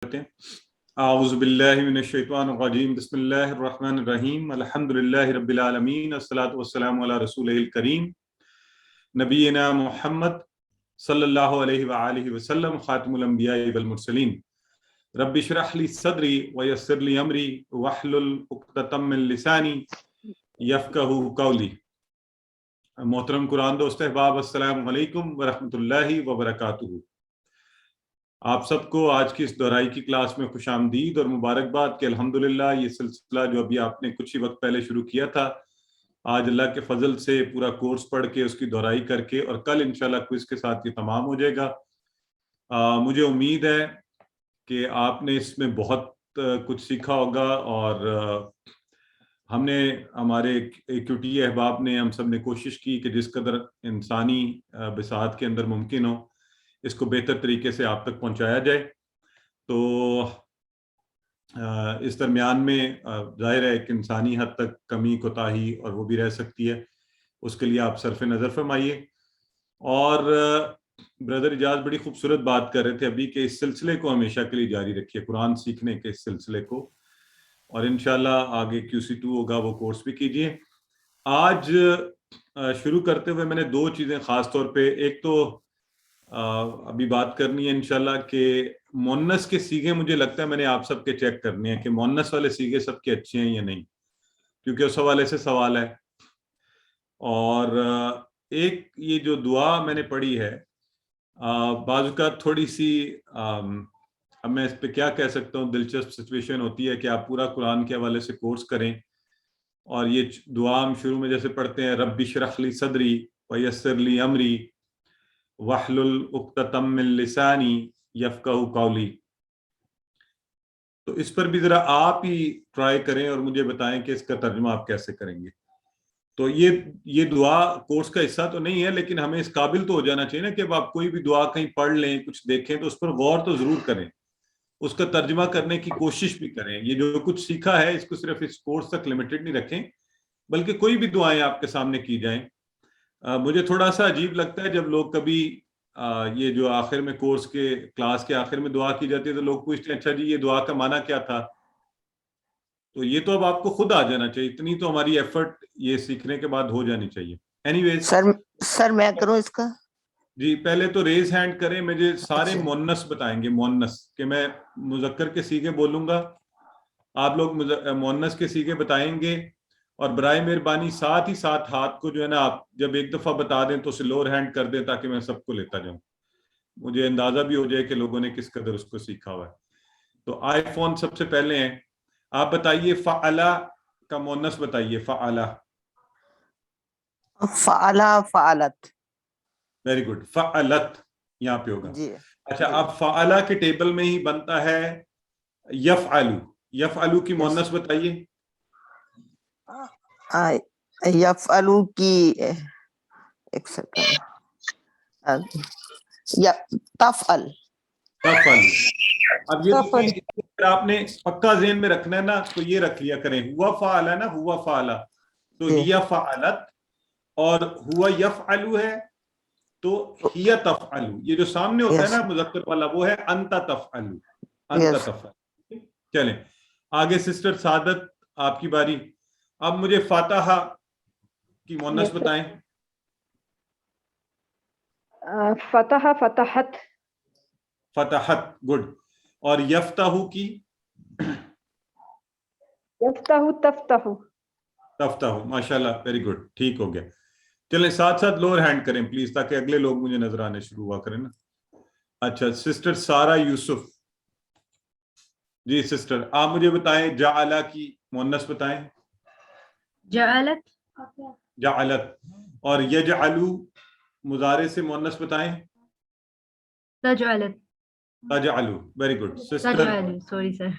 اعوذ باللہ من الشیطان الرجیم بسم اللہ الرحمن الرحیم الحمدللہ رب العالمین والصلاة والسلام علی رسولہ الکریم نبینا محمد صلی اللہ علیہ وآلہ وسلم خاتم الانبیاء والمرسلین رب اشرح لی صدری ویسر لی امری واحلل عقدۃ من لسانی یفقہوا قولی۔ محترم قرآن دوست احباب، السلام علیکم ورحمۃ اللہ وبرکاتہ۔ آپ سب کو آج کی اس دہرائی کی کلاس میں خوش آمدید اور مبارکباد کہ الحمدللہ یہ سلسلہ جو ابھی آپ نے کچھ ہی وقت پہلے شروع کیا تھا، آج اللہ کے فضل سے پورا کورس پڑھ کے اس کی دہرائی کر کے اور کل انشاءاللہ کوئز کے ساتھ یہ تمام ہو جائے گا۔ مجھے امید ہے کہ آپ نے اس میں بہت کچھ سیکھا ہوگا، اور ہم نے ہمارے QT احباب نے ہم سب نے کوشش کی کہ جس قدر انسانی بساط کے اندر ممکن ہو اس کو بہتر طریقے سے آپ تک پہنچایا جائے۔ تو اس درمیان میں ظاہر ہے کہ انسانی حد تک کمی کوتاہی اور وہ بھی رہ سکتی ہے، اس کے لیے آپ صرف نظر فرمائیے۔ اور بردر اجاز بڑی خوبصورت بات کر رہے تھے ابھی کہ اس سلسلے کو ہمیشہ کے لیے جاری رکھیے، قرآن سیکھنے کے اس سلسلے کو، اور انشاءاللہ آگے QC2 ہوگا وہ کورس بھی کیجیے۔ آج شروع کرتے ہوئے میں نے دو چیزیں خاص طور پہ، ایک تو ابھی بات کرنی ہے انشاءاللہ کہ مونس کے سیغے مجھے لگتا ہے میں نے آپ سب کے چیک کرنے ہیں کہ مونس والے سیغے سب کے اچھے ہیں یا نہیں، کیونکہ اس حوالے سے سوال ہے۔ اور ایک یہ جو دعا میں نے پڑھی ہے، بعض اوقات تھوڑی سی اب میں اس پہ کیا کہہ سکتا ہوں، دلچسپ سچویشن ہوتی ہے کہ آپ پورا قرآن کے حوالے سے کورس کریں اور یہ دعا ہم شروع میں جیسے پڑھتے ہیں رب اشرح لی صدری ویسر لی امری واحلل عقدۃ من لسانی یفقہوا قولی، تو اس پر بھی ذرا آپ ہی ٹرائی کریں اور مجھے بتائیں کہ اس کا ترجمہ آپ کیسے کریں گے۔ تو یہ دعا کورس کا حصہ تو نہیں ہے، لیکن ہمیں اس قابل تو ہو جانا چاہیے نا کہ اب آپ کوئی بھی دعا کہیں پڑھ لیں، کچھ دیکھیں تو اس پر غور تو ضرور کریں، اس کا ترجمہ کرنے کی کوشش بھی کریں۔ یہ جو کچھ سیکھا ہے اس کو صرف اس کورس تک لمیٹڈ نہیں رکھیں، بلکہ کوئی بھی دعائیں آپ کے سامنے کی جائیں۔ مجھے تھوڑا سا عجیب لگتا ہے جب لوگ کبھی یہ جو آخر میں کورس کے کلاس کے آخر میں دعا کی جاتی ہے تو لوگ پوچھتے ہیں اچھا جی یہ دعا کا معنی کیا تھا؟ تو یہ تو اب آپ کو خود آ جانا چاہیے، اتنی تو ہماری ایفرٹ یہ سیکھنے کے بعد ہو جانی چاہیے۔ اینی ویز سر میں کروں اس کا؟ جی پہلے تو ریز ہینڈ کریں، مجھے سارے مونس بتائیں گے، مونس کہ میں مذکر کے سیغے بولوں گا، آپ لوگ مونس کے سیغے بتائیں گے، اور برائے مہربانی ساتھ ہی ساتھ ہاتھ کو جو ہے نا آپ جب ایک دفعہ بتا دیں تو اسے لوور ہینڈ کر دیں تاکہ میں سب کو لیتا جاؤں، مجھے اندازہ بھی ہو جائے کہ لوگوں نے کس قدر اس کو سیکھا ہوا ہے۔ تو آئی فون سب سے پہلے ہیں، آپ بتائیے فعلا کا مونس بتائیے، فعلا۔ فعلا، فعلت۔ ویری گڈ، فعلت یہاں پہ ہوگا جی اچھا۔ اب فعلا کے ٹیبل میں ہی بنتا ہے یفعلو، یفعلو کی مونس بتائیے۔ یفعلو کی ایک سیکنڈ، تفعل، تفعل۔ اب یہ دیکھیں آپ نے پکا ذہن میں رکھنا ہے نا تو یہ رکھ لیا کریں، ہوا فعلا نا، ہوا فعلا تو ہی فعلت، اور ہوا یفعلو ہے تو ہی تفعلو، یہ جو سامنے ہوتا ہے نا مذکر والا وہ ہے انت تفعلو، انت تفعل۔ چلیں آگے سسٹر سعادت آپ کی باری۔ اب مجھے فاتحہ کی مونس بتائیں۔ فتح، فتحت۔ فتحت، گڈ۔ اور یفتح کی؟ یفتح، تفتح۔ تفتح، ماشاءاللہ، ویری گڈ، ٹھیک ہو گیا۔ چلیں ساتھ ساتھ لوور ہینڈ کریں پلیز تاکہ اگلے لوگ مجھے نظر آنے شروع ہوا کریں نا۔ اچھا سسٹر سارا یوسف، جی سسٹر آپ مجھے بتائیں جعلہ کی مونس بتائیں۔ جعلت، جعلت۔ اور یجعلو مضارع سے مونس بتائیں۔ تجعلت، تجعلو، ویری گڈ سسٹر، تجعلو، سوری سر،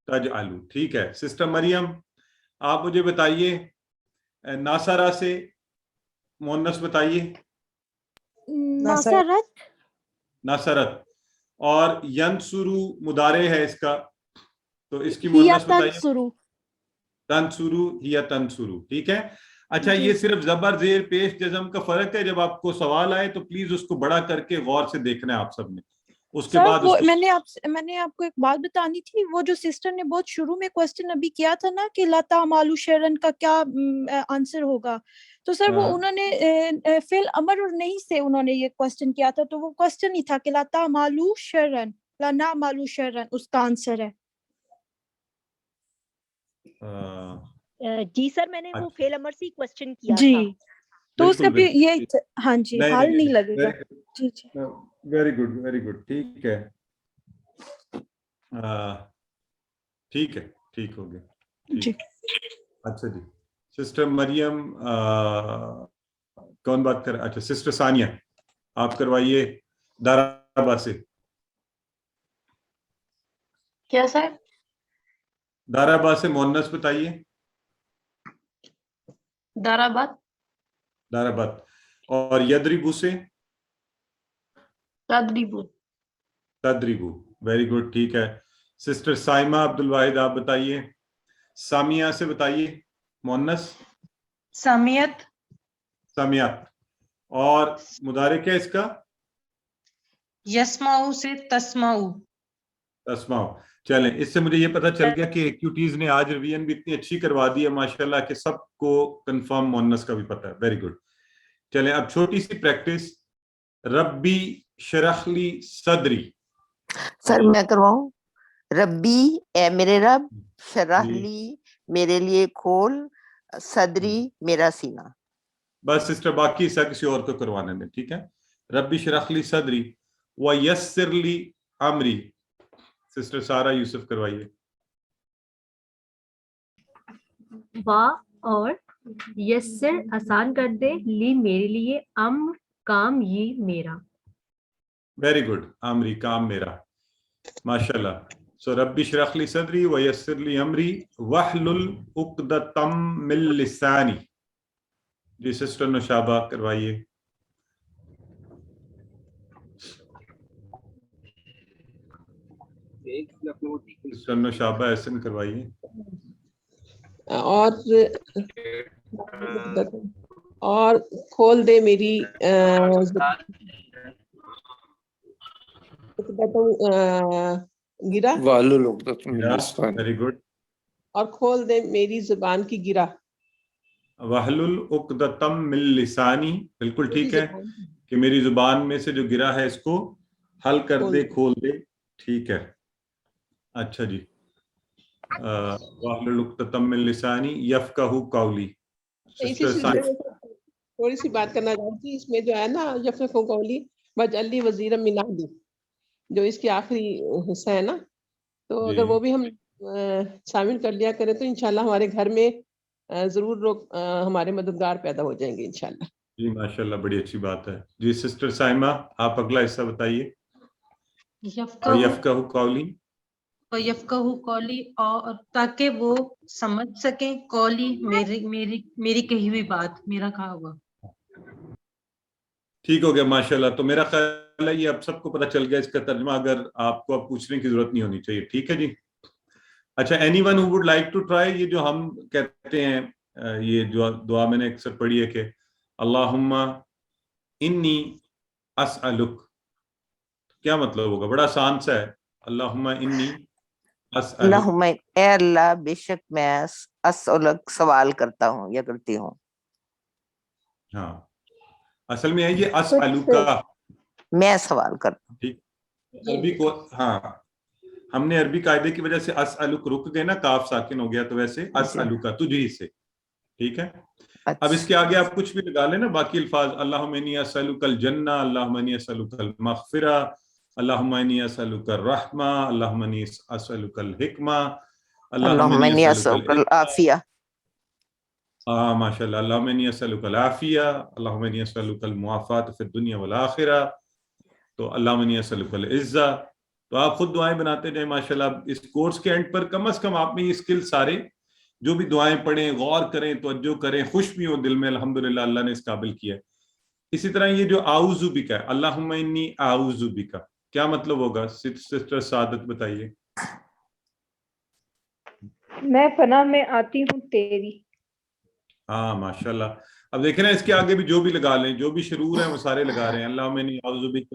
تجعلو، ٹھیک ہے۔ سسٹر مریم آپ مجھے بتائیے ناصرہ سے مونس بتائیے۔ ناصرت، ناصرت۔ اور ینصرو مضارع ہے اس کا تو اس کی مونس بتائیے۔ تنصرو، ہی تنصرو، ٹھیک ہے۔ اچھا یہ صرف زبر زیر پیش جزم کا فرق ہے، جب آپ کو سوال آئے تو پلیز اس کو بڑا کر کے غور سے دیکھنا ہے آپ سب نے، اس کے سر بعد وہ اس میں نے آپ کو ایک بات بتانی تھی. وہ جو سسٹر نے بہت شروع میں کوسچن ابھی کیا تھا نا کہ لتا مالو شرن کا کیا آنسر ہوگا, تو سر وہ انہوں نے فعل امر اور نہیں سے انہوں نے یہ کوسچن کیا تھا, تو وہ کوسچن ہی تھا کہ لتا مالو شرن, لنا مالو شرن اس کا آنسر ہے. جی سر, میں نے وہ فعل امر سے کوسچن کیا جی تھا. تو اس کا بھی یہ ہاں جی حال نہیں نہیں لگے گا. جی جی ویری گڈ ویری گڈ, ٹھیک ہے ٹھیک ہے, ٹھیک ہو گیا. جی اچھا جی, سسٹر مریم کون بات کر, اچھا سسٹر ثانیہ آپ کروائیے داراباد سے. کیا سر؟ داراباد سے مونس بتائیے. داراباد. داراباد. اور یدریبو سے تدریبو. تدریبو, ویری گڈ, ٹھیک ہے. سسٹر سائمہ عبد الواحد آپ بتائیے. سامیہ سے بتائیے مونس. سامیت. سامیات. اور مضارع کیا اس کا؟ یسماؤ سے تسماؤ. تسماؤ. چلیں, اس سے مجھے یہ پتا چل گیا کہ ایکٹیویٹیز نے آج ریویژن بھی اتنی اچھی کروا دی ہے ماشاءاللہ کہ سب کو کنفرم مونس کا بھی پتا ہے. Very good. چلیں اب چھوٹی سی پریکٹس. ربی شرح لی صدری. سر میں کرواؤں. ربی اے میرے رب, شرح لی میرے لیے کھول, صدری میرا سینہ. بس سسٹر باقی حصہ کسی اور کو کروانے دیں, ٹھیک ہے. ربی شرح لی صدری ویسر لی امری. سسٹر سارا یوسف کروائیے. وا اور یسر آسان کر دے, لی میرے لیے, امر کام, یہ میرا. ویری گڈ, امری کام میرا, ماشاءاللہ. سو ربی اشرح لی صدری ویسر لی امری واحلل عقدۃ من لسانی. جی سسٹر نشابہ کروائیے. سسٹر نشابہ احسن کروائیے. اور کھول دے میری گرا. Very good. اور کھول دے میری زبان کی گرا. واحلل عقدۃ من لسانی, بالکل ٹھیک ہے, کہ میری زبان میں سے جو گرا ہے اس کو حل کر دے, کھول دے, ٹھیک ہے. اچھا جی, واحلل عقدۃ من لسانی یفقہوا قولی. تھوڑی سی بات کرنا چاہتی ہوں, اس میں جو ہے نا یفقہوا قولی واجعل لی وزیرا من اہلی, جو اس کی آخری حصہ ہے نا, تو اگر وہ بھی ہم شامل کر لیا کریں تو انشاءاللہ ہمارے گھر میں ضرور لوگ ہمارے مددگار پیدا ہو جائیں گے انشاءاللہ. جی ماشاءاللہ, بڑی اچھی بات ہے. جی سسٹر سائمہ آپ اگلا حصہ بتائیے. یفقہوا قولی. یفقہوا قولی, اور تاکہ وہ سمجھ سکیں قولی, میری کہی ہوئی بات, میرا کہا ہوا. ٹھیک ہو گیا ماشاءاللہ. تو میرا خیال ہے یہ اب سب کو پتہ چل گیا اس کا ترجمہ, اگر آپ کو اب پوچھنے کی ضرورت نہیں ہونی چاہیے, ٹھیک ہے جی. اچھا, anyone who would like to try. یہ جو ہم کہتے ہیں, یہ جو دعا میں نے اکثر پڑھی ہے کہ اللہم انی اسألک, کیا مطلب ہوگا؟ بڑا آسان سا ہے. اللہم انی اسألک. اللہم اے اللہ بے شک میں اسألک سوال کرتا ہوں یا کرتی ہوں. ہاں, اصل میں ہے یہ اسألک, میں سوال کرتا ہوں. ٹھیک. عربی کو ہاں ہم نے عربی قاعدے کی وجہ سے اسألک رک گئے نا, کاف ساکن ہو گیا, تو ویسے اسألک تجھی سے, ٹھیک ہے. اب اس کے آگے آپ کچھ بھی لگا لیں نا باقی الفاظ. اللہم انی اسألک الجنہ, اللہم انی اسألک المغفرہ, اللہم انی اسألک الرحمہ, اللہم انی اسألک الحکمہ, اللہم انی اسألک العافیہ. ہاں ماشاءاللہ. اللہم انی اسألک العافیہ, اللہم انی اسألک المعافاۃ فی الدنیا والآخرہ, تو اللہم انی اسألک العزہ. تو آپ خود دعائیں بناتے جائیں ماشاءاللہ. اس کورس کے اینڈ پر کم از کم آپ نے یہ اسکل سارے جو بھی دعائیں پڑھیں, غور کریں, توجہ کریں, خوش بھی ہوں دل میں, الحمدللہ اللہ نے اس قابل کیا ہے. اسی طرح یہ جو اعوذ بک ہے, اللہم انی اعوذ بک, کیا مطلب ہوگا؟ سسٹر سعادت بتائیے. میں پناہ میں آتی ہوں تیری. ہاں ماشاءاللہ. اب دیکھیں نا اس کے آگے بھی جو بھی لگا لیں, جو بھی شرور ہیں وہ سارے لگا رہے ہیں. اللہم انی اعوذ بک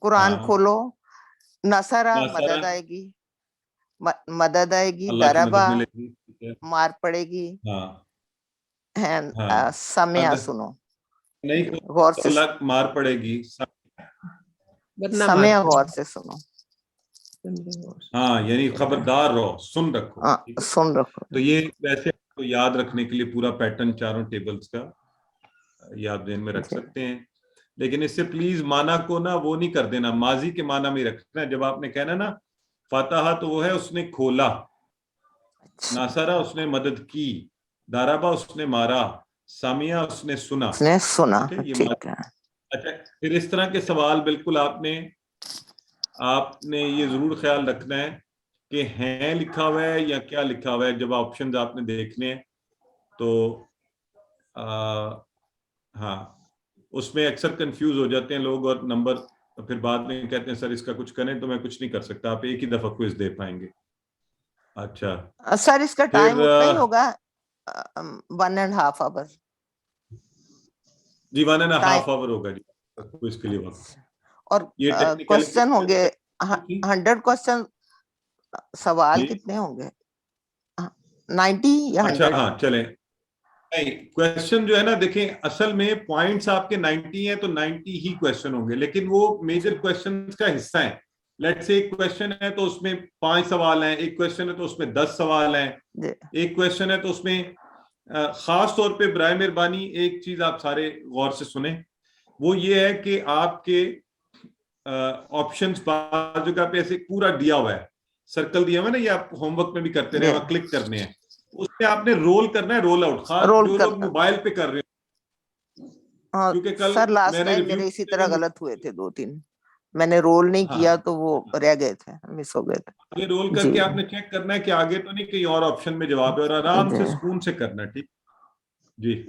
قرآن ہاں کھولو، نصرہ ناصرہ مدد آئے گی، مدد آئے گی، اللہ کی ضربہ مدد ملے گی، ٹھیک ہے، مار پڑے گی، ہاں ہاں سمع اگر سنو، نہیں تو غور سے اللہ مار پڑے گی، ورنہ سمع مار غور سے سنو، ہاں یعنی خبردار رہو، سن رکھو، ٹھیک ہے. سن رکھو. تو یہ ویسے آپ کو یاد رکھنے کے لیے پورا پیٹرن چاروں ٹیبلز کا یاد ذہن میں رکھ سکتے ہیں، لیکن اس سے پلیز معنی کو نا وہ نہیں کر دینا، ماضی کے معنی میں رکھنا ہے. جب آپ نے کہنا نا فاتحہ تو وہ ہے اس نے کھولا، ناصرہ اس نے مدد کی، دارابا اس نے مارا، سامیہ اس نے سنا، اس نے سنا، ٹھیک ہے. یہ ٹھیک ہے. اچھا پھر اس طرح کے سوال بالکل آپ نے یہ ضرور خیال رکھنا ہے کہ ہیں لکھا ہوا ہے یا کیا لکھا ہوا ہے. جب آپشنز آپ نے دیکھنے ہیں تو ہاں اس میں اکثر کنفیوز ہو جاتے ہیں لوگ، اور نمبر پھر بعد میں کہتے ہیں سر اس کا کچھ کریں، تو میں کچھ نہیں کر سکتا، آپ ایک ہی دفعہ کوئز دے پائیں گے. اچھا سر اس کا پھر ٹائم اتنا ہی ہوگا 1.5 آور. جی 1.5 آور ہوگا جی کوئز کے لیے وقت. اور یہ کوسچن ہوں گے 100 کوسچن، سوال جی کتنے ہوں گے 90 یا 100؟ اچھا ہاں چلیں، نہیں کوشچن جو ہے نا دیکھیں اصل میں پوائنٹس آپ کے 90 ہیں تو 90 ہی کوشچن ہوں گے، لیکن وہ میجر کوشچنز کا حصہ ہیں. لیٹ سے ایک کوشچن ہے تو اس میں 5 سوال ہیں، ایک کوشچن ہے تو اس میں 10 سوال ہیں، ایک کوشچن ہے تو اس میں خاص طور پہ برائے مہربانی ایک چیز آپ سارے غور سے سنیں، وہ یہ ہے کہ آپ کے آپشنز بعض جگہ پہ ایسے پورا دیا ہوا ہے، سرکل دیا ہوا ہے نا، یہ آپ ہوم ورک میں بھی کرتے رہے، وہاں کلک کرنے ہیں، اس میں آپ نے رول کرنا ہے، رول آؤٹ، خاص جو لوگ موبائل پہ کر رہے ہیں، کیونکہ کل سر لاسٹ میں نے ٹائم ریویو میرے اسی طرح غلط ہوئے تھے 2-3، میں نے رول نہیں کیا تو وہ رہ گئے تھے، مس ہو گئے تھے. یہ رول کر کے آپ نے چیک کرنا ہے کہ آگے تو نہیں کہیں اور آپشن میں جواب ہے، اور آرام سے سکون سے کرنا ہے. ٹھیک جی.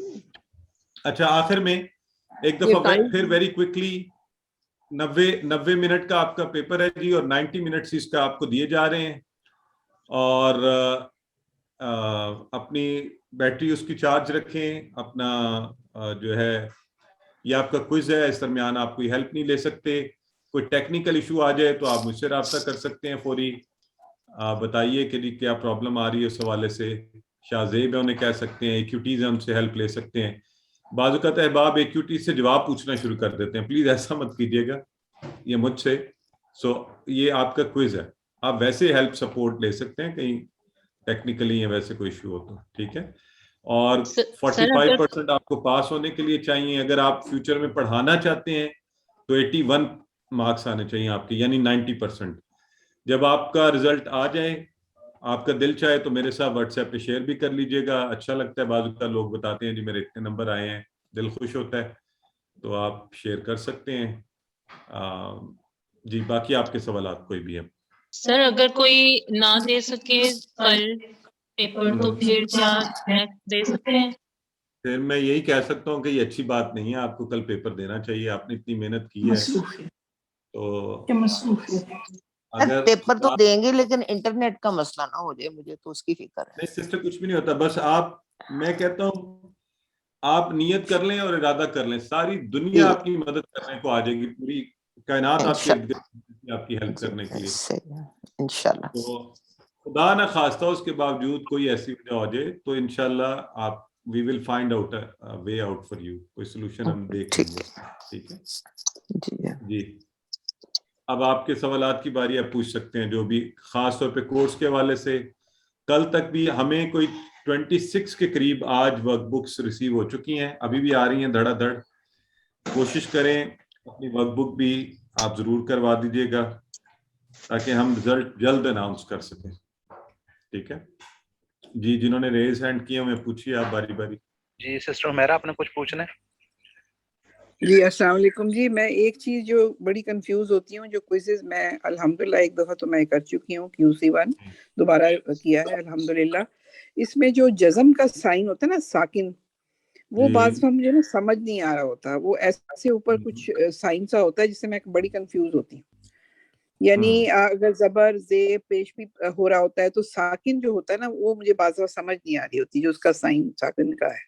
اچھا آخر میں ایک دفعہ پھر ویری کوئکلی 90 منٹ کا آپ کا پیپر ہے جی، اور 90 منٹس اس کا آپ کو دیے جا رہے ہیں، اور اپنی بیٹری اس کی چارج رکھیں. اپنا جو ہے یہ آپ کا کوئز ہے، اس درمیان آپ کوئی ہیلپ نہیں لے سکتے، کوئی ٹیکنیکل ایشو آ جائے تو آپ مجھ سے رابطہ کر سکتے ہیں فوری. بتائیے کہ جی کیا پرابلم آ رہی ہے اس حوالے سے، شاہ زیب ہے انہیں کہہ سکتے ہیں، ایکیوٹیز ہیں ان سے ہیلپ لے سکتے ہیں. بعض اوقات احباب ایکیوٹیز سے جواب پوچھنا شروع کر دیتے ہیں، پلیز ایسا مت کیجیے گا، یہ مجھ سے. یہ آپ کا کوئز ہے، آپ ویسے ہیلپ سپورٹ لے سکتے ہیں کہیں ٹیکنیکلی یا ویسے کوئی ایشو ہو تو، ٹھیک ہے. اور 45% آپ کو پاس ہونے کے لیے چاہیے. اگر آپ فیوچر میں پڑھانا چاہتے ہیں تو 81 مارکس آنے چاہیے آپ کے، یعنی 90%. جب آپ کا رزلٹ آ جائے، آپ کا دل چاہے تو میرے ساتھ واٹس ایپ پہ شیئر بھی کر لیجئے گا. اچھا لگتا ہے بعض کا لوگ بتاتے ہیں جی میرے اتنے نمبر آئے ہیں، دل خوش ہوتا ہے، تو آپ شیئر کر سکتے ہیں. جی باقی آپ کے سوالات کوئی بھی ہیں سر؟ اگر کوئی نہ دے سکے کل پیپر تو پھر کیا نیکسٹ دے سکتے ہیں؟ پھر میں یہی کہہ سکتا ہوں کہ یہ اچھی بات نہیں ہے، آپ کو کل پیپر دینا چاہیے، آپ نے اتنی محنت کی ہے. تو اگر پیپر تو دیں گے لیکن انٹرنیٹ کا مسئلہ نہ ہو جائے، مجھے تو اس کی فکر ہے. نہیں سسٹر کچھ بھی نہیں ہوتا، بس میں کہتا ہوں آپ نیت کر لیں اور ارادہ کر لیں، ساری دنیا آپ کی مدد کرنے کو آ جائے گی، پوری کائنات آپ کے ارد گرد آپ کی ہیلپ کرنے کے لیے. انشاءاللہ تو خدا نہ خواستہ اس کے باوجود کوئی ایسی وجہ ہو جائے تو انشاءاللہ آپ we will find out a way out for you، کوئی سلوشن ہم دیکھ لیں گے. ٹھیک ہے جی. اب آپ کے سوالات کی باری آپ پوچھ سکتے ہیں جو بھی، خاص طور پہ کورس کے حوالے سے. کل تک بھی ہمیں کوئی 26 کے قریب آج ورک بکس ریسیو ہو چکی ہیں، ابھی بھی آ رہی ہیں دھڑا دھڑ. کوشش کریں اپنی ورک بک بھی آپ ضرور کروا دیجیے گا تاکہ ہم رزلٹ جلد اناؤنس کر سکیں. ٹھیک ہے جی. جنہوں نے ریز ہینڈ کیا ہمیں پوچھیے آپ باری باری. جی سسٹر میرا آپ نے کچھ پوچھنا ہے؟ جی السلام علیکم جی. میں ایک چیز جو بڑی کنفیوز ہوتی ہوں، جو کوئزز میں الحمدللہ ایک دفعہ تو میں کر چکی ہوں، QC1 دوبارہ کیا ہے الحمدللہ. اس میں جو جزم کا سائن ہوتا ہے نا ساکن، وہ بعض دفعہ مجھے نا سمجھ نہیں آ رہا ہوتا، وہ ایسے اوپر کچھ سائن سا ہوتا ہے جس سے میں بڑی کنفیوز ہوتی ہوں. یعنی اگر زبر زیب پیش بھی ہو رہا ہوتا ہے تو ساکن جو ہوتا ہے نا وہ مجھے بعض دفعہ سمجھ نہیں آ رہی ہوتی، جو اس کا سائن ساکن کا ہے.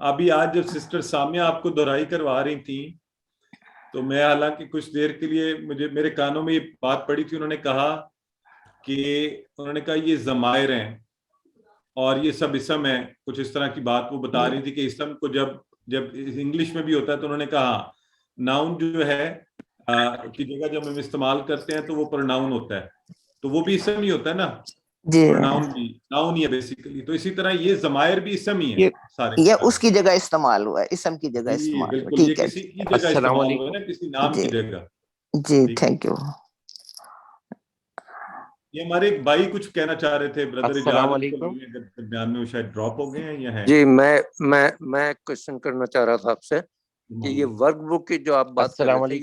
ابھی آج جب سسٹر سامیہ آپ کو دہرائی کروا رہی تھی تو میں حالانکہ کچھ دیر کے لیے میرے کانوں میں یہ بات پڑی تھی، انہوں نے کہا یہ ضمائر ہیں اور یہ سب اسم ہے، کچھ اس طرح کی بات وہ بتا رہی تھی کہ اسم کو جب انگلش میں بھی ہوتا ہے تو انہوں نے کہا ناؤن جو ہے کی جگہ جب ہم استعمال کرتے ہیں تو وہ پروناؤن ہوتا ہے، تو وہ بھی اسم ہی ہوتا ہے نا جی، ناؤن ہی ہے بیسیکلی. تو اسی طرح یہ ضمائر بھی اسم ہی ہیں سارے، یہ اس کی جگہ استعمال ہوا ہے، اسم کی جگہ استعمال ہوا. ٹھیک ہے، کسی کی جگہ استعمال ہوا ہے نا، کسی نام کی جگہ. جی تھینک یو. یہ ہمارے ایک بھائی کچھ کہنا چاہ رہے تھے، بردر السلام علیکم. درمیان میں شاید ڈراپ ہو گئے ہیں یا ہیں. جی میں کوشچن کرنا چاہ رہا تھا آپ سے کہ یہ ورک بک کی جو آپ بات کر رہے تھے،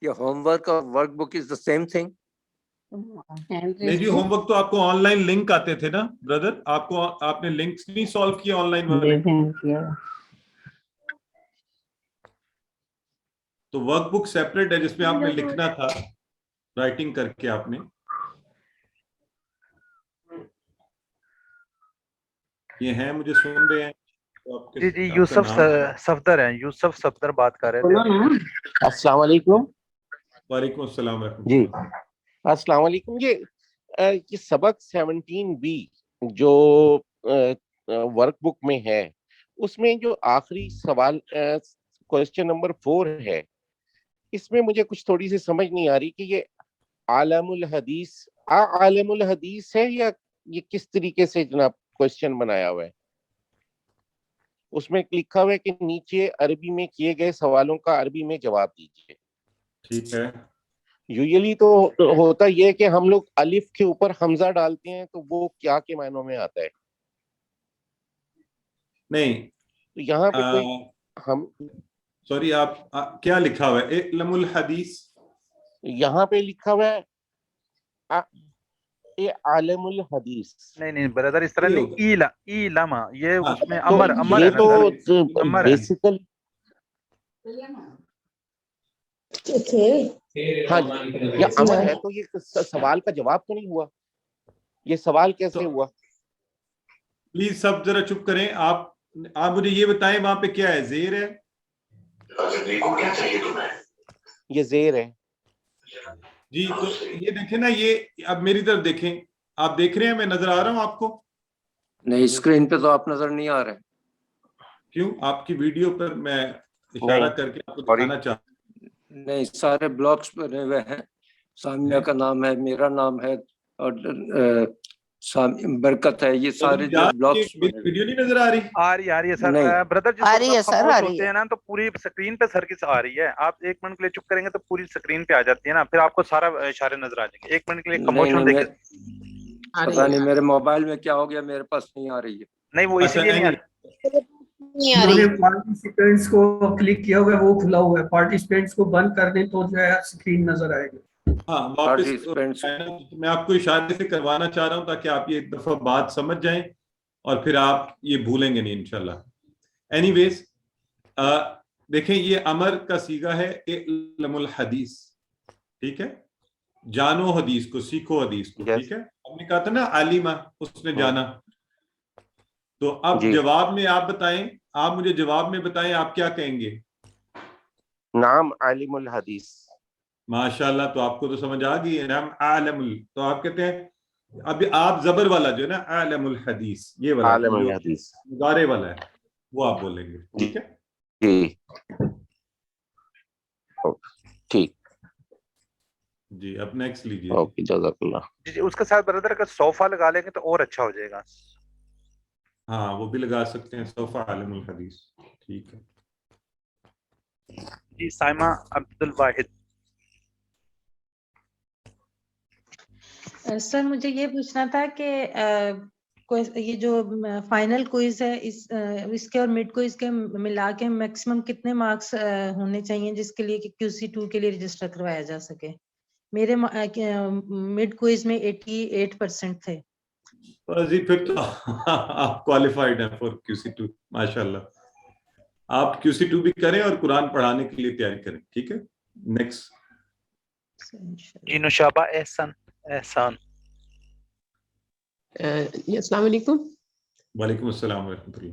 یہ ہوم ورک اور work book is the same thing? نہیں جی، ہوم ورک تو آپ کو آن لائن لنک آتے تھے نا بردر، آپ نے لنکس نہیں سالو کیا آن لائن والے؟ تو ورک بک سیپریٹ ہے جس میں آپ نے لکھنا تھا، رائٹنگ کر کے آپ نے. یہ ہیں مجھے سن رہے ہیں جی یوسف صفدر ہیں، یوسف صفدر بات کر رہے تھے. السلام علیکم. وعلیکم السلام جی السلام علیکم. یہ سبق 17B جو ورک بک میں ہے، اس میں جو آخری سوال کوشچن نمبر 4 ہے، اس میں مجھے کچھ تھوڑی سی سمجھ نہیں آ رہی کہ یہ عالم الحدیث ہے یا یہ کس طریقے سے جناب کوشچن بنایا ہوا ہے. اس میں لکھا ہوا ہے کہ نیچے عربی میں کیے گئے سوالوں کا عربی میں جواب دیجیے. ٹھیک ہے. یوزلی تو ہوتا یہ کہ ہم لوگ الف کے اوپر حمزہ ڈالتے ہیں، تو وہ کیا کے معنوں میں آتا ہے؟ نہیں تو یہاں پہ کوئی ہم سوری آپ کیا لکھا ہوا ہے؟ علم الحدیث یہاں پہ لکھا ہوا ہے عالم الحدیث. نہیں بردر اس طرح نہیں، ایلما یہ اس میں امر یہ تو بیسیکل ہاں یہ امر ہے، تو یہ سوال کا جواب تو نہیں ہوا، یہ سوال کیسے ہوا؟ پلیز سب ذرا چپ کریں. آپ مجھے یہ بتائیں وہاں پہ کیا ہے؟ زیر ہے؟ یہ زیر ہے جی. تو یہ دیکھیں نا، یہ اب میری طرف دیکھیں، آپ دیکھ رہے ہیں میں نظر آ رہا ہوں آپ کو؟ نہیں اسکرین پہ تو آپ نظر نہیں آ رہے. کیوں؟ آپ کی ویڈیو پر میں اشارہ کر کے آپ کو دکھانا چاہتا ہوں. نہیں سارے بلاکس بنے ہوئے ہیں، سامیہ کا نام ہے، میرا نام ہے اور برکت ہے، یہ سارے جو بلاکس ویڈیو نہیں نظر آ رہی؟ آ رہی ہے سر. بردر جس وقت خاموش ہوتے ہیں نا تو پوری سکرین پہ سر کی آ رہی ہے. آپ 1 منٹ کے لیے چپ کریں گے تو پوری سکرین پہ آ جاتی ہے نا، پھر آپ کو سارا اشارے نظر آ جائیں گے. 1 منٹ کے لیے خاموش ہو دیکھیں. پتا نہیں میرے موبائل میں کیا ہو گیا، میرے پاس نہیں آ رہی ہے. نہیں وہ اسی لیے نہیں انہوں نے پارٹیسپینٹس کو کلک کیا ہوا ہے، وہ کھلا ہوا ہے. پارٹیسپینٹس کو بند کر دیں تو جو ہے اسکرین نظر آئے گی. ہاں واپس میں آپ کو اشارے سے کروانا چاہ رہا ہوں تاکہ آپ یہ ایک دفعہ بات سمجھ جائیں اور پھر آپ یہ بھولیں گے نہیں انشاءاللہ. اینی ویز دیکھیں یہ امر کا صیغہ ہے علم الحدیث. ٹھیک ہے، جانو حدیث کو، سیکھو حدیث کو. ٹھیک ہے، ہم نے کہا تھا نا عالمہ، اس نے جانا. تو اب جواب میں آپ بتائیں، آپ مجھے جواب میں بتائیں آپ کیا کہیں گے؟ نام عالم الحدیث. ماشاءاللہ، تو آپ کو تو سمجھ آ گئی ہے. نام عالم تو آپ کہتے ہیں، اب آپ زبر والا جو ہے نا عالم الحدیث، یہ والا عالم الحدیث مضارع والا ہے، وہ آپ بولیں گے. ٹھیک ہے جی ٹھیک. جی اب نیکسٹ لیجیے. اوکے جزاک اللہ. جی اس کے ساتھ بردر اگر صوفہ لگا لیں گے تو اور اچھا ہو جائے گا. ہاں وہ بھی لگا سکتے ہیں، صوفہ عالم الحدیث. ٹھیک ہے جی. سائمہ عبد الواحد. سر مجھے یہ پوچھنا تھا کہ یہ جو فائنل کوئز ہے اس کے اور مڈ کوئز کے ملا کے میکسیمم کتنے مارکس ہونے چاہیے جس کے لیے کہ QC2 کے لیے رجسٹر کروایا جا سکے؟ میرے مڈ کوئز میں 88% تھے. جی پھر تو آپ کوالیفائڈ ہیں فور QC2. ماشاءاللہ، آپ QC2 بھی کریں اور قرآن پڑھانے کے لیے تیاری کریں. ٹھیک ہے نیکسٹ. جی نشابہ احسان. السلام علیکم. وعلیکم السلام ورحمۃ اللہ.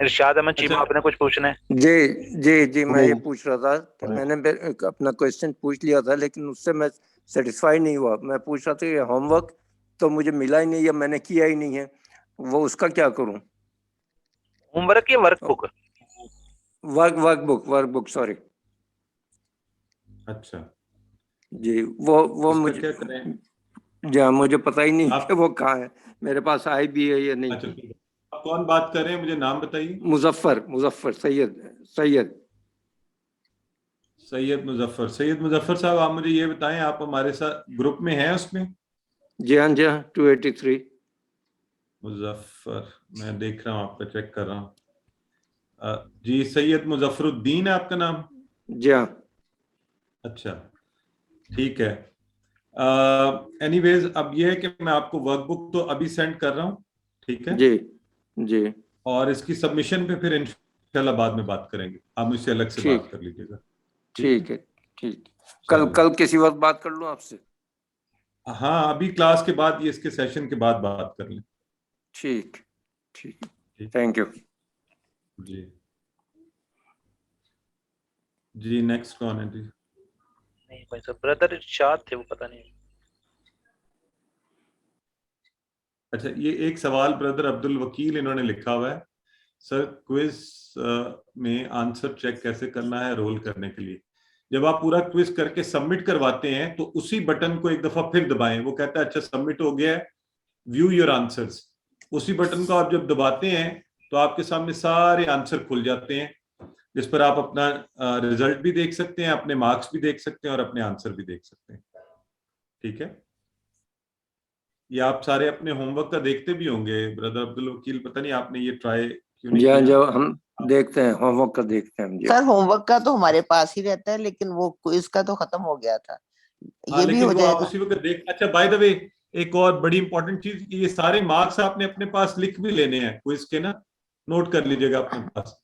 ارشاد احمد چیمہ آپ نے کچھ پوچھنا ہے؟ جی میں یہ پوچھ رہا تھا کہ میں نے اپنا کوشچن پوچھ لیا تھا لیکن اس سے میں سیٹسفائی نہیں ہوا. میں پوچھ رہا تھا کہ ہوم ورک تو مجھے ملا ہی نہیں یا میں نے کیا ہی نہیں ہے, وہ اس کا کیا کروں؟ ہوم ورک یا ورک بک؟ ورک بک سوری. اچھا جی وہ مجھے جی مجھے پتہ ہی نہیں کہ وہ کہاں ہے, میرے پاس آئی بھی ہے یا نہیں. اچھا آپ کون بات کر رہے ہیں, مجھے نام بتائیے. مظفر سید مظفر صاحب, آپ مجھے یہ بتائیں آپ ہمارے ساتھ گروپ میں ہیں اس میں؟ جی ہاں 283 مظفر, میں دیکھ رہا ہوں آپ کا, چیک کر رہا ہوں. جی سید مظفر الدین ہے آپ کا نام؟ جی ہاں. اچھا ٹھیک ہے. اینی ویز اب یہ ہے کہ میں آپ کو ورک بک تو ابھی سینڈ کر رہا ہوں, ٹھیک ہے جی اور اس کی سبمیشن پہ پھر انشاءاللہ بعد میں بات کریں گے, آپ مجھ سے الگ سے بات کر لیجیے گا. ٹھیک ہے کل کسی وقت بات کر لوں آپ سے؟ ہاں ابھی کلاس کے بعد, یہ اس کے سیشن کے بعد بات کر لیں. ٹھیک تھینک یو. جی نیکسٹ کون ہے؟ جی نہیں بھائی صاحب بردر ارشاد تھے, وہ پتہ نہیں. اچھا یہ ایک سوال بردر عبد الوکیل انہوں نے لکھا ہوا ہے, سر کوئز میں آنسر چیک کیسے کرنا ہے رول کرنے کے لیے؟ جب آپ پورا کوئز کر کے سبمٹ کرواتے ہیں تو اسی بٹن کو ایک دفعہ پھر دبائیں. وہ کہتا ہے اچھا سبمٹ ہو گیا ہے, ویو یور آنسرز. اسی بٹن کو آپ جب دباتے ہیں تو آپ کے سامنے سارے آنسر کھل جاتے ہیں, جس پر آپ اپنا رزلٹ بھی دیکھ سکتے ہیں, اپنے مارکس بھی دیکھ سکتے ہیں اور اپنے آنسر بھی دیکھ سکتے ہیں. ٹھیک ہے, یہ آپ سارے اپنے ہوم ورک کا دیکھتے بھی ہوں گے بردر عبد الوکیل, پتہ نہیں آپ نے یہ ٹرائی کیوں نہیں کیا؟ جو ہم دیکھتے ہیں ہوم ورک کا دیکھتے ہیں سر. ہوم ورک کا تو ہمارے پاس ہی رہتا ہے لیکن وہ کوئز کا تو ختم ہو گیا تھا, یہ بھی ہو جائے گا. اسی وقت دیکھ. اچھا بائی دا وے ایک اور بڑی امپورٹنٹ چیز, یہ سارے مارکس آپ نے اپنے پاس لکھ بھی لینے ہیں کوئز کے نا, نوٹ کر لیجیے گا اپنے پاس.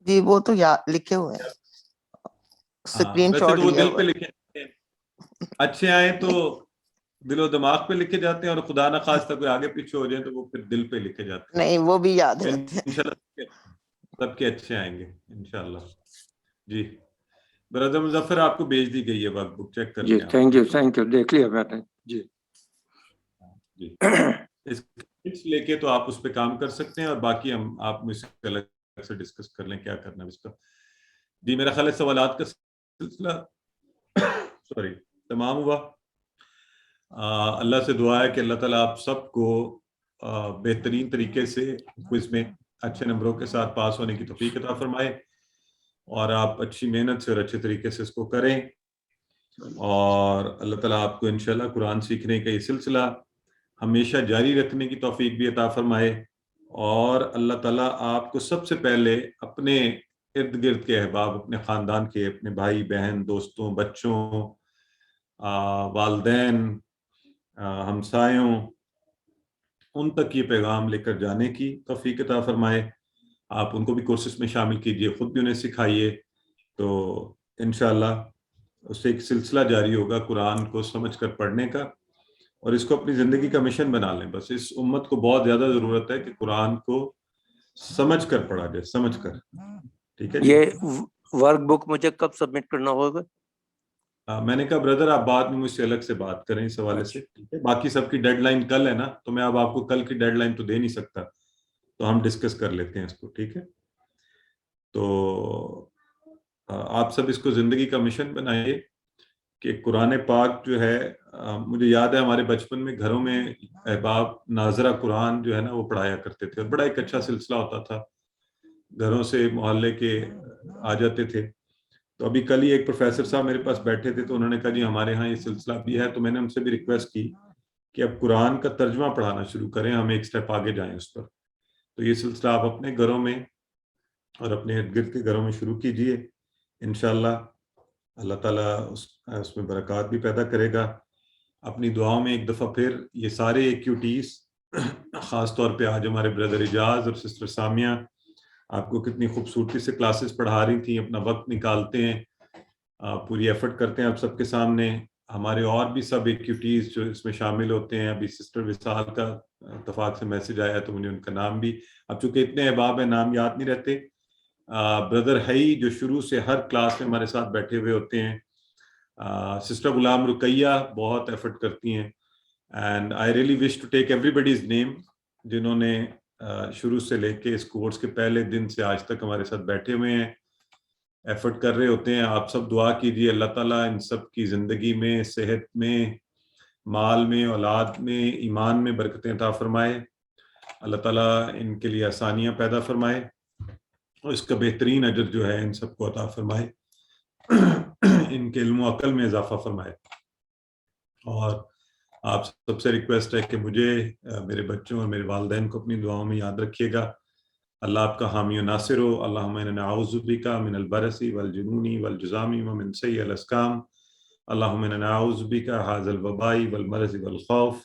جی وہ تو لکھے ہوئے ہیں, اسکرین شاٹ لیا ہوا ہے. اچھے آئے تو دل و دماغ پہ لکھے جاتے ہیں, اور خدا نہ خواستہ کوئی آگے پیچھے ہو جائے تو وہ پھر دل پہ لکھے جاتے ہیں. نہیں وہ بھی یاد رہتے ہیں. انشاءاللہ سب کے اچھے آئیں گے انشاءاللہ. جی برادر مظفر آپ کو بھیج دی گئی ہے ورک بک, چیک کر لیں. تھینک یو دیکھ لیا میں نے. جی اس لے کے تو آپ اس پہ کام کر سکتے ہیں, اور باقی آپ مجھ سے الگ سے ڈسکس کر لیں کیا کرنا ہے اس کا. جی میرا خیال ہے سوالات کا سلسلہ تمام ہوا. اللہ سے دعا ہے کہ اللہ تعالیٰ آپ سب کو بہترین طریقے سے کوئز میں اچھے نمبروں کے ساتھ پاس ہونے کی توفیق عطا فرمائے, اور آپ اچھی محنت سے اور اچھے طریقے سے اس کو کریں, اور اللہ تعالیٰ آپ کو انشاءاللہ قرآن سیکھنے کا یہ سلسلہ ہمیشہ جاری رکھنے کی توفیق بھی عطا فرمائے, اور اللہ تعالیٰ آپ کو سب سے پہلے اپنے ارد گرد کے احباب, اپنے خاندان کے, اپنے بھائی بہن, دوستوں, بچوں, والدین, ہمسایوں, ان تک یہ پیغام لے کر جانے کی توفیق عطا فرمائے. آپ ان کو بھی کورسز میں شامل کیجئے, خود بھی انہیں سکھائیے, تو انشاءاللہ اس سے ایک سلسلہ جاری ہوگا قرآن کو سمجھ کر پڑھنے کا, اور اس کو اپنی زندگی کا مشن بنا لیں. بس اس امت کو بہت زیادہ ضرورت ہے کہ قرآن کو سمجھ کر پڑھا جائے, سمجھ کر. ٹھیک ہے, یہ ورک بک مجھے کب سبمٹ کرنا ہوگا؟ میں نے کہا بردر آپ بعد میں مجھ سے الگ سے بات کریں اس حوالے سے. باقی سب کی ڈیڈ لائن کل ہے نا, تو میں اب آپ کو کل کی ڈیڈ لائن تو دے نہیں سکتا, تو ہم ڈسکس کر لیتے ہیں اس کو. ٹھیک ہے, تو آپ سب اس کو زندگی کا مشن بنائیے کہ قرآن پاک جو ہے, مجھے یاد ہے ہمارے بچپن میں گھروں میں احباب ناظرہ قرآن جو ہے نا وہ پڑھایا کرتے تھے, اور بڑا ایک اچھا سلسلہ ہوتا تھا, گھروں سے محلے کے آ جاتے تھے. تو ابھی کل ہی ایک پروفیسر صاحب میرے پاس بیٹھے تھے, تو انہوں نے کہا جی ہمارے ہاں یہ سلسلہ بھی ہے, تو میں نے ان سے بھی ریکویسٹ کی کہ اب قرآن کا ترجمہ پڑھانا شروع کریں, ہم ایک سٹیپ آگے جائیں اس پر. تو یہ سلسلہ آپ اپنے گھروں میں اور اپنے ارد گرد کے گھروں میں شروع کیجئے, انشاءاللہ اللہ تعالیٰ اس میں برکات بھی پیدا کرے گا. اپنی دعاؤں میں ایک دفعہ پھر یہ سارے ایکٹیویٹیز, خاص طور پہ آج ہمارے بردر اجاز اور سسٹر سامیہ آپ کو کتنی خوبصورتی سے کلاسز پڑھا رہی تھیں, اپنا وقت نکالتے ہیں, پوری ایفرٹ کرتے ہیں آپ سب کے سامنے. ہمارے اور بھی سب ایکٹیویٹیز جو اس میں شامل ہوتے ہیں, ابھی سسٹر وصال کا اتفاق سے میسج آیا تو مجھے ان کا نام بھی، اب چونکہ اتنے احباب ہیں نام یاد نہیں رہتے. بردر ہئی جو شروع سے ہر کلاس میں ہمارے ساتھ بیٹھے ہوئے ہوتے ہیں. سسٹر غلام رقیہ بہت ایفرٹ کرتی ہیں. And I really wish to take everybody's name جنہوں نے شروع سے لے کے اس کورس کے پہلے دن سے آج تک ہمارے ساتھ بیٹھے ہوئے ہیں، ایفرٹ کر رہے ہوتے ہیں. آپ سب دعا کیجیے اللہ تعالیٰ ان سب کی زندگی میں، صحت میں، مال میں، اولاد میں، ایمان میں برکتیں عطا فرمائے. اللہ تعالیٰ ان کے لیے آسانیاں پیدا فرمائے اور اس کا بہترین اجر جو ہے ان سب کو عطا فرمائے، ان کے علم و عقل میں اضافہ فرمائے. اور آپ سب سے ریکویسٹ ہے کہ مجھے، میرے بچوں اور میرے والدین کو اپنی دعاؤں میں یاد رکھیے گا. اللہ آپ کا حامی و ناصر ہو. اللہم انا نعوذ بک من البرص والجنون والجذام ومن سیء الاسقام. اللہم انا نعوذ بک هذا الوباء والمرض والخوف.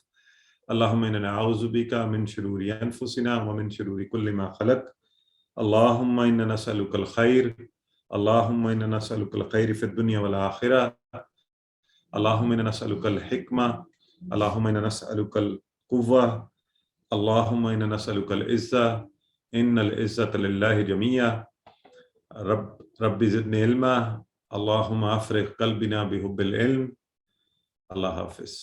اللہم انا نعوذ بک من شرور انفسنا ومن شرور كل ما خلق. اللہم انا نسألک الخیر. اللہم انا نسألک الخیر فی الدنیا والآخرہ. اللہم انا نسألک الحکمہ. اللہم انا نسألک القوہ. اللہم انا نسألک العزہ. ان العزت للہ جمیعا. رب زدنی علما. اللہم افرغ قلبنا بحب العلم. اللہ حافظ.